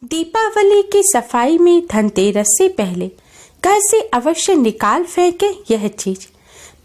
दीपावली की सफाई में धनतेरस से पहले घर से अवश्य निकाल फेंके यह चीज,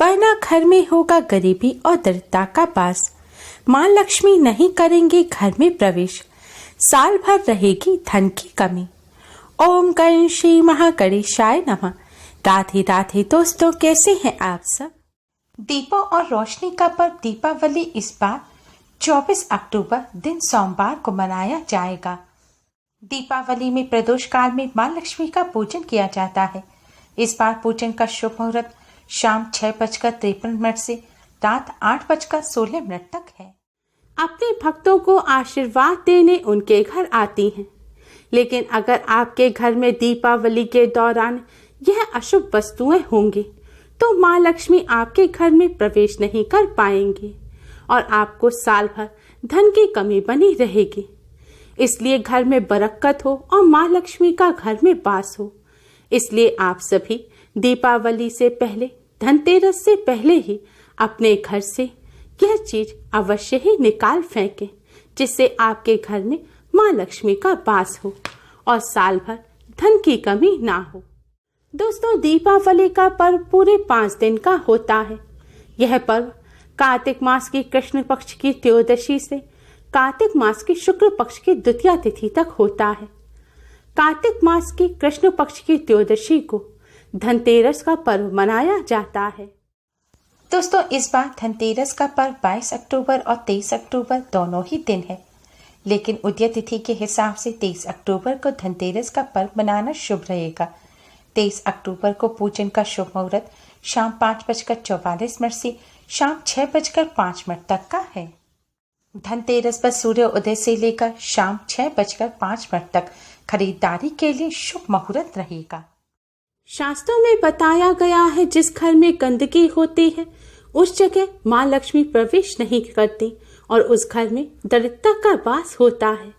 वरना घर में होगा गरीबी और दरिद्रता का वास। माँ लक्ष्मी नहीं करेंगे घर में प्रवेश, साल भर रहेगी धन की कमी। ओम गण श्री महागणेशाय नमः। राधे राधे दोस्तों, कैसे हैं आप सब। दीपों और रोशनी का पर्व दीपावली इस बार 24 अक्टूबर दिन सोमवार को मनाया जाएगा। दीपावली में प्रदोष काल में माँ लक्ष्मी का पूजन किया जाता है। इस बार पूजन का शुभ मुहूर्त शाम 6:53 से रात 8:16 तक है। अपने भक्तों को आशीर्वाद देने उनके घर आती हैं, लेकिन अगर आपके घर में दीपावली के दौरान यह अशुभ वस्तुएं होंगी तो माँ लक्ष्मी आपके घर में प्रवेश नहीं कर पाएंगी और आपको साल भर धन की कमी बनी रहेगी। इसलिए घर में बरकत हो और माँ लक्ष्मी का घर में वास हो। इसलिए आप सभी दीपावली से पहले, धनतेरस से पहले ही अपने घर से यह चीज अवश्य ही निकाल फेंकें, जिससे आपके घर में माँ लक्ष्मी का वास हो और साल भर धन की कमी ना हो। दोस्तों, दीपावली का पर्व पूरे 5 दिन का होता है। यह पर्व कार्तिक मास की कृष्ण पक्ष की त्रयोदशी से कार्तिक मास की शुक्ल पक्ष की द्वितीया तिथि तक होता है। कार्तिक मास की कृष्ण पक्ष की त्रयोदशी को धनतेरस का पर्व मनाया जाता है। दोस्तों, इस बार धनतेरस का पर्व 22 अक्टूबर और 23 अक्टूबर दोनों ही दिन है, लेकिन उदय तिथि के हिसाब से 23 अक्टूबर को धनतेरस का पर्व मनाना शुभ रहेगा। 23 अक्टूबर को पूजन का शुभ मुहूर्त शाम 5:44 से शाम 6:05 तक का है। धनतेरस पर सूर्य उदय से लेकर शाम 6:05 तक खरीदारी के लिए शुभ मुहूर्त रहेगा। शास्त्रों में बताया गया है, जिस घर में गंदगी होती है उस जगह माँ लक्ष्मी प्रवेश नहीं करती और उस घर में दरिद्रता का वास होता है।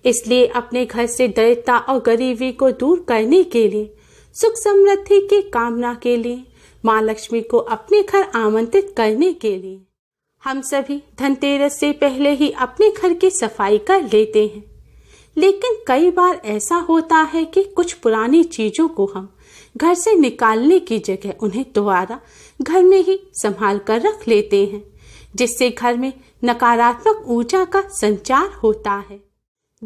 इसलिए अपने घर से दरिद्रता और गरीबी को दूर करने के लिए, सुख समृद्धि की कामना के लिए, माँ लक्ष्मी को अपने घर आमंत्रित करने के लिए हम सभी धनतेरस से पहले ही अपने घर की सफाई कर लेते हैं। लेकिन कई बार ऐसा होता है कि कुछ पुरानी चीजों को हम घर से निकालने की जगह उन्हें दोबारा घर में ही संभाल कर रख लेते हैं, जिससे घर में नकारात्मक ऊर्जा का संचार होता है।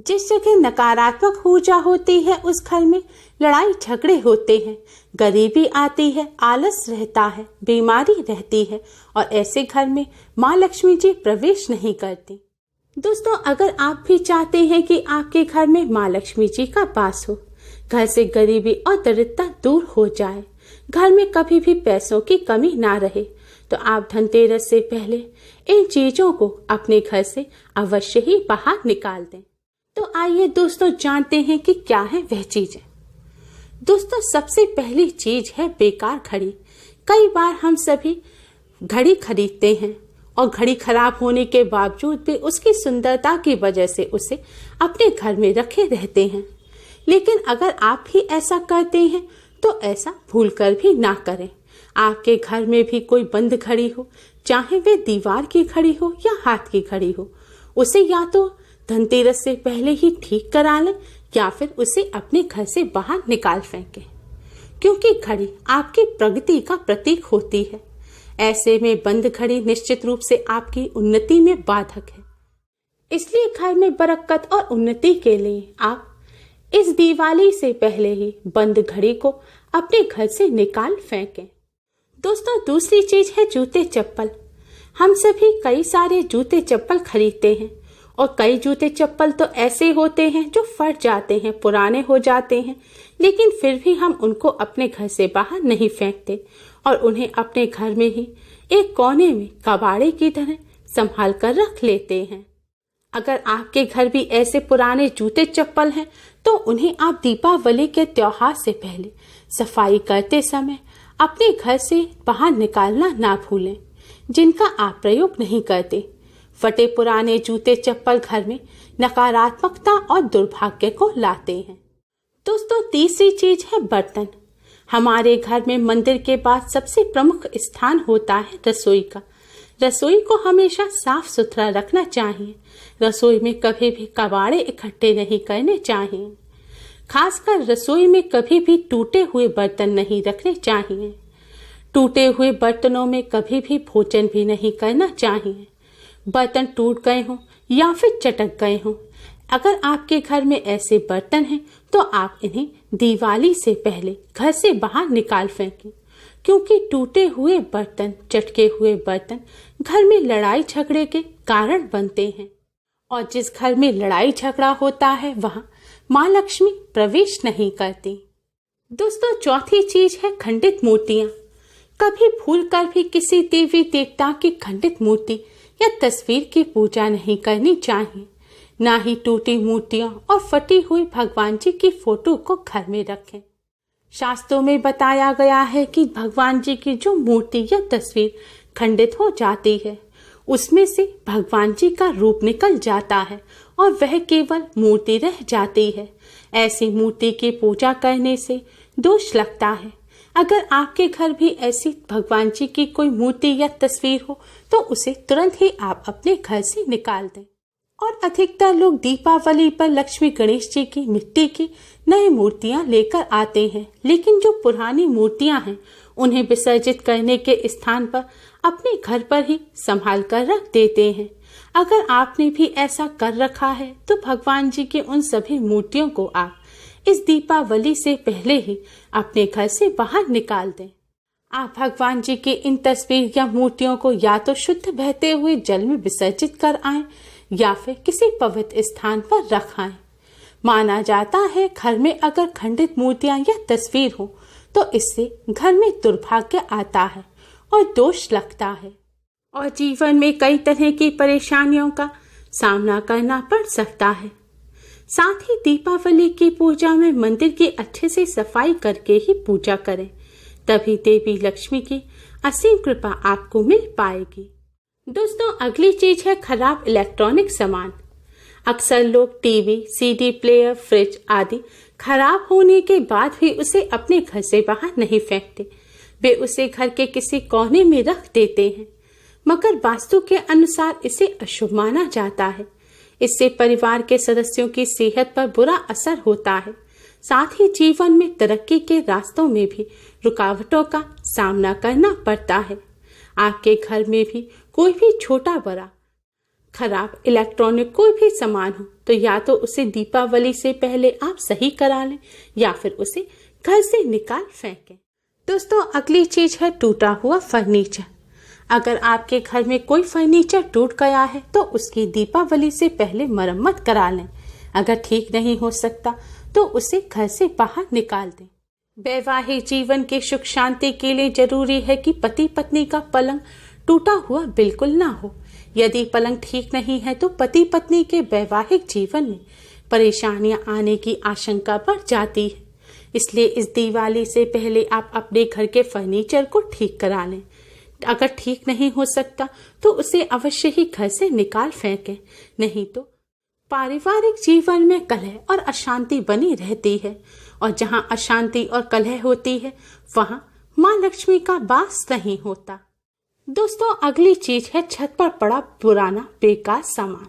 जिस जगह नकारात्मक ऊर्जा होती है उस घर में लड़ाई झगड़े होते हैं, गरीबी आती है, आलस रहता है, बीमारी रहती है और ऐसे घर में माँ लक्ष्मी जी प्रवेश नहीं करती। दोस्तों, अगर आप भी चाहते हैं कि आपके घर में माँ लक्ष्मी जी का वास हो, घर से गरीबी और दरिद्रता दूर हो जाए, घर में कभी भी पैसों की कमी ना रहे, तो आप धनतेरस से पहले इन चीजों को अपने घर से अवश्य ही बाहर निकाल दें। तो आइए दोस्तों, जानते हैं कि क्या है वह चीजें। दोस्तों, सबसे पहली चीज है बेकार घड़ी। कई बार हम सभी घड़ी खरीदते हैं और घड़ी खराब होने के बावजूद भी उसकी सुंदरता की वजह से उसे अपने घर में रखे रहते हैं। लेकिन अगर आप भी ऐसा करते हैं तो ऐसा भूलकर भी ना करें। आपके घर में भी कोई बंद घड़ी हो, चाहे वे दीवार की घड़ी हो या हाथ की घड़ी हो, उसे या तो धनतेरस से पहले ही ठीक करा लें या फिर उसे अपने घर से बाहर निकाल फेंकें, क्योंकि घड़ी आपकी प्रगति का प्रतीक होती है। ऐसे में बंद घड़ी निश्चित रूप से आपकी उन्नति में बाधक है। इसलिए घर में बरकत और उन्नति के लिए आप इस दिवाली से पहले ही बंद घड़ी को अपने घर से निकाल फेंकें। दोस्तों, दूसरी चीज है जूते चप्पल। हम सभी कई सारे जूते चप्पल खरीदते हैं और कई जूते चप्पल तो ऐसे होते हैं जो फट जाते हैं, पुराने हो जाते हैं, लेकिन फिर भी हम उनको अपने घर से बाहर नहीं फेंकते और उन्हें अपने घर में ही एक कोने में कबाड़े की तरह संभाल कर रख लेते हैं। अगर आपके घर भी ऐसे पुराने जूते चप्पल हैं तो उन्हें आप दीपावली के त्योहार से पहले सफाई करते समय अपने घर से बाहर निकालना ना भूलें, जिनका आप प्रयोग नहीं करते। फटे पुराने जूते चप्पल घर में नकारात्मकता और दुर्भाग्य को लाते हैं। दोस्तों, तीसरी चीज है बर्तन। हमारे घर में मंदिर के बाद सबसे प्रमुख स्थान होता है रसोई का, रसोई को हमेशा साफ सुथरा रखना चाहिए। रसोई में कभी भी कबाड़े इकट्ठे नहीं करने चाहिए। खासकर रसोई में कभी भी टूटे हुए बर्तन नहीं रखने चाहिए। टूटे हुए बर्तनों में कभी भी भोजन भी नहीं करना चाहिए। बर्तन टूट गए हों या फिर चटक गए हों, अगर आपके घर में ऐसे बर्तन हैं तो आप इन्हें दिवाली से पहले घर से बाहर निकाल फेंकें, क्योंकि टूटे हुए बर्तन, चटके हुए बर्तन घर में लड़ाई झगड़े के कारण बनते हैं, और जिस घर में लड़ाई झगड़ा होता है वहां माँ लक्ष्मी प्रवेश नहीं करती। दोस्तों, चौथी चीज है खंडित मूर्तियां। कभी भूलकर भी किसी देवी देवता की खंडित मूर्ति या तस्वीर की पूजा नहीं करनी चाहिए। ना ही टूटी मूर्तियां और फटी हुई भगवान जी की फोटो को घर में रखें। शास्त्रों में बताया गया है कि भगवान जी की जो मूर्ति या तस्वीर खंडित हो जाती है, उसमें से भगवान जी का रूप निकल जाता है और वह केवल मूर्ति रह जाती है। ऐसी मूर्ति की पूजा करने से दोष लगता है। अगर आपके घर भी ऐसी भगवान जी की कोई मूर्ति या तस्वीर हो तो उसे तुरंत ही आप अपने घर से निकाल दें। और अधिकतर लोग दीपावली पर लक्ष्मी गणेश जी की मिट्टी की नई मूर्तियां लेकर आते हैं, लेकिन जो पुरानी मूर्तियां हैं उन्हें विसर्जित करने के स्थान पर अपने घर पर ही संभाल कर रख देते हैं। अगर आपने भी ऐसा कर रखा है तो भगवान जी की उन सभी मूर्तियों को आप इस दीपावली से पहले ही अपने घर से बाहर निकाल दें। आप भगवान जी की इन तस्वीर या मूर्तियों को या तो शुद्ध बहते हुए जल में विसर्जित कर आएं या फिर किसी पवित्र स्थान पर रख आएं। माना जाता है घर में अगर खंडित मूर्तियां या तस्वीर हो तो इससे घर में दुर्भाग्य आता है और दोष लगता है और जीवन में कई तरह की परेशानियों का सामना करना पड़ सकता है। साथ ही दीपावली की पूजा में मंदिर की अच्छे से सफाई करके ही पूजा करें, तभी देवी लक्ष्मी की असीम कृपा आपको मिल पाएगी। दोस्तों, अगली चीज है खराब इलेक्ट्रॉनिक सामान। अक्सर लोग टीवी, सीडी प्लेयर, फ्रिज आदि खराब होने के बाद भी उसे अपने घर से बाहर नहीं फेंकते। वे उसे घर के किसी कोने में रख देते हैं, मगर वास्तु के अनुसार इसे अशुभ माना जाता है। इससे परिवार के सदस्यों की सेहत पर बुरा असर होता है। साथ ही जीवन में तरक्की के रास्तों में भी रुकावटों का सामना करना पड़ता है। आपके घर में भी कोई भी छोटा बड़ा खराब इलेक्ट्रॉनिक कोई भी सामान हो तो या तो उसे दीपावली से पहले आप सही करा लें या फिर उसे घर से निकाल फेंकें। दोस्तों, अगली चीज है टूटा हुआ फर्नीचर। अगर आपके घर में कोई फर्नीचर टूट गया है तो उसकी दीपावली से पहले मरम्मत करा लें। अगर ठीक नहीं हो सकता तो उसे घर से बाहर निकाल दें। वैवाहिक जीवन के सुख शांति के लिए जरूरी है कि पति पत्नी का पलंग टूटा हुआ बिल्कुल ना हो। यदि पलंग ठीक नहीं है तो पति पत्नी के वैवाहिक जीवन में परेशानियां आने की आशंका बढ़ जाती है। इसलिए इस दिवाली से पहले आप अपने घर के फर्नीचर को ठीक करा लें। अगर ठीक नहीं हो सकता तो उसे अवश्य ही घर से निकाल फेंकें, नहीं तो पारिवारिक जीवन में कलह और अशांति बनी रहती है, और जहां अशांति और कलह होती है वहां माँ लक्ष्मी का वास नहीं होता। दोस्तों, अगली चीज है छत पर पड़ा पुराना बेकार सामान।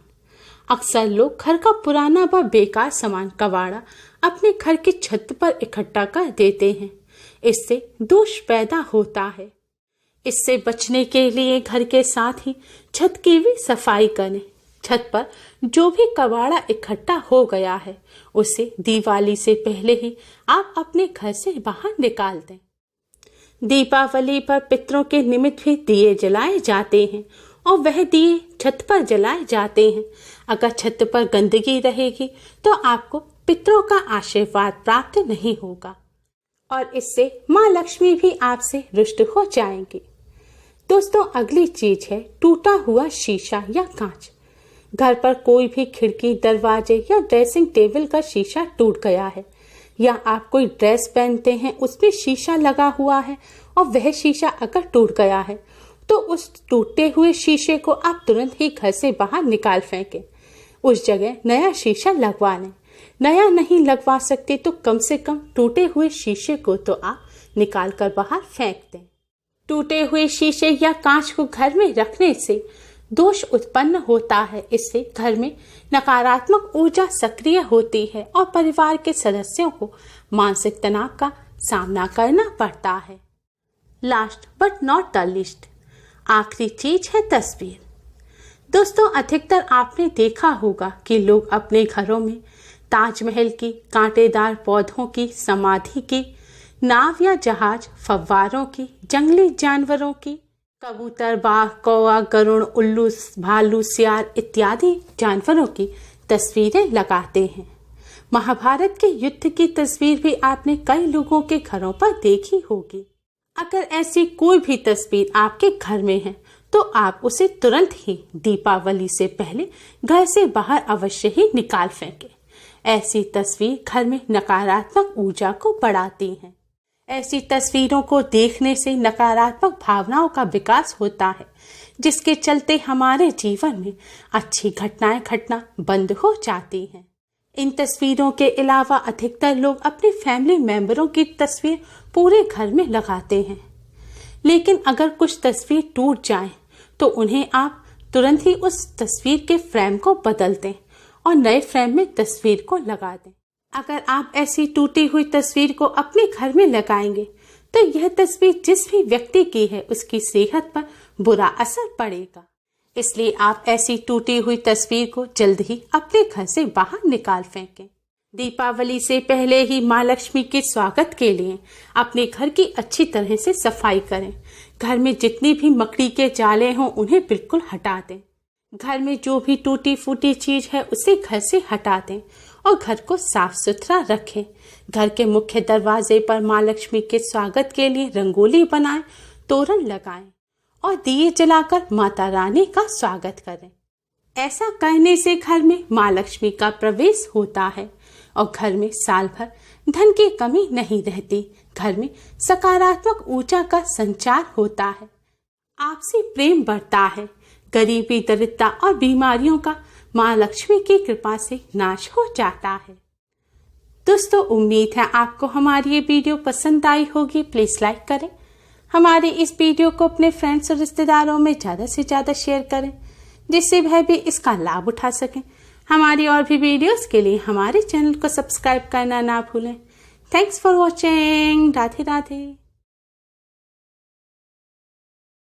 अक्सर लोग घर का पुराना व बेकार सामान कबाड़ा अपने घर की छत पर इकट्ठा कर देते हैं। इससे दोष पैदा होता है। इससे बचने के लिए घर के साथ ही छत की भी सफाई करें। छत पर जो भी कबाड़ा इकट्ठा हो गया है उसे दिवाली से पहले ही आप अपने घर से बाहर निकाल दें। दीपावली पर पितरों के निमित्त भी दिए जलाए जाते हैं और वह दिए छत पर जलाए जाते हैं। अगर छत पर गंदगी रहेगी तो आपको पितरों का आशीर्वाद प्राप्त नहीं होगा और इससे माँ लक्ष्मी भी आपसे रुष्ट हो जाएंगी। दोस्तों, अगली चीज है टूटा हुआ शीशा या कांच। घर पर कोई भी खिड़की, दरवाजे या ड्रेसिंग टेबल का शीशा टूट गया है, या आप कोई ड्रेस पहनते हैं उसमें शीशा लगा हुआ है और वह शीशा अगर टूट गया है तो उस टूटे हुए शीशे को आप तुरंत ही घर से बाहर निकाल फेंकें। उस जगह नया शीशा लगवा लें। नया नहीं लगवा सकते तो कम से कम टूटे हुए शीशे को तो आप निकाल कर बाहर फेंक दें। टूटे हुए शीशे या कांच को घर में रखने से दोष उत्पन्न होता है। इससे घर में नकारात्मक ऊर्जा सक्रिय होती है और परिवार के सदस्यों को मानसिक तनाव का सामना करना पड़ता है। Last but not the least, आखिरी चीज है तस्वीर। दोस्तों, अधिकतर आपने देखा होगा कि लोग अपने घरों में ताजमहल की, कांटेदार पौधों की, समाधि की, नाव या जहाज, फव्वारों की, जंगली जानवरों की, कबूतर, बाघ, कौवा, गरुड़, उल्लू, भालू, सियार इत्यादि जानवरों की तस्वीरें लगाते हैं। महाभारत के युद्ध की तस्वीर भी आपने कई लोगों के घरों पर देखी होगी। अगर ऐसी कोई भी तस्वीर आपके घर में है तो आप उसे तुरंत ही दीपावली से पहले घर से बाहर अवश्य ही निकाल फेंकें। ऐसी तस्वीर घर में नकारात्मक ऊर्जा को बढ़ाती हैं। ऐसी तस्वीरों को देखने से नकारात्मक भावनाओं का विकास होता है, जिसके चलते हमारे जीवन में अच्छी घटनाएं घटना बंद हो जाती हैं। इन तस्वीरों के अलावा अधिकतर लोग अपने फैमिली मेंबरों की तस्वीर पूरे घर में लगाते हैं, लेकिन अगर कुछ तस्वीर टूट जाए तो उन्हें आप तुरंत ही उस तस्वीर के फ्रेम को बदल दें और नए फ्रेम में तस्वीर को लगा दें। अगर आप ऐसी टूटी हुई तस्वीर को अपने घर में लगाएंगे तो यह तस्वीर जिस भी व्यक्ति की है उसकी सेहत पर बुरा असर पड़ेगा। इसलिए आप ऐसी टूटी हुई तस्वीर को जल्द ही अपने घर से बाहर निकाल फेंकें। दीपावली से पहले ही माँ लक्ष्मी के स्वागत के लिए अपने घर की अच्छी तरह से सफाई करें। घर में जितनी भी मकड़ी के जाले हों उन्हें बिल्कुल हटा दें। घर में जो भी टूटी फूटी चीज है उसे घर से हटा दें और घर को साफ सुथरा रखें। घर के मुख्य दरवाजे पर माँ लक्ष्मी के स्वागत के लिए रंगोली बनाएं, तोरण लगाएं और दिए जलाकर माता रानी का स्वागत करें। ऐसा करने से घर में माँ लक्ष्मी का प्रवेश होता है और घर में साल भर धन की कमी नहीं रहती। घर में सकारात्मक ऊर्जा का संचार होता है, आपसी प्रेम बढ़ता है, गरीबी, दरिद्रता और बीमारियों का माँ लक्ष्मी की कृपा से नाश हो जाता है। दोस्तों, उम्मीद है आपको हमारी ये वीडियो पसंद आई होगी। प्लीज लाइक करें। हमारे इस वीडियो को अपने फ्रेंड्स और रिश्तेदारों में ज़्यादा से ज़्यादा शेयर करें, जिससे वह भी इसका लाभ उठा सकें। हमारी और भी वीडियोस के लिए हमारे चैनल को सब्सक्राइब करना ना भूलें। Thanks for watching. Radhe Radhe.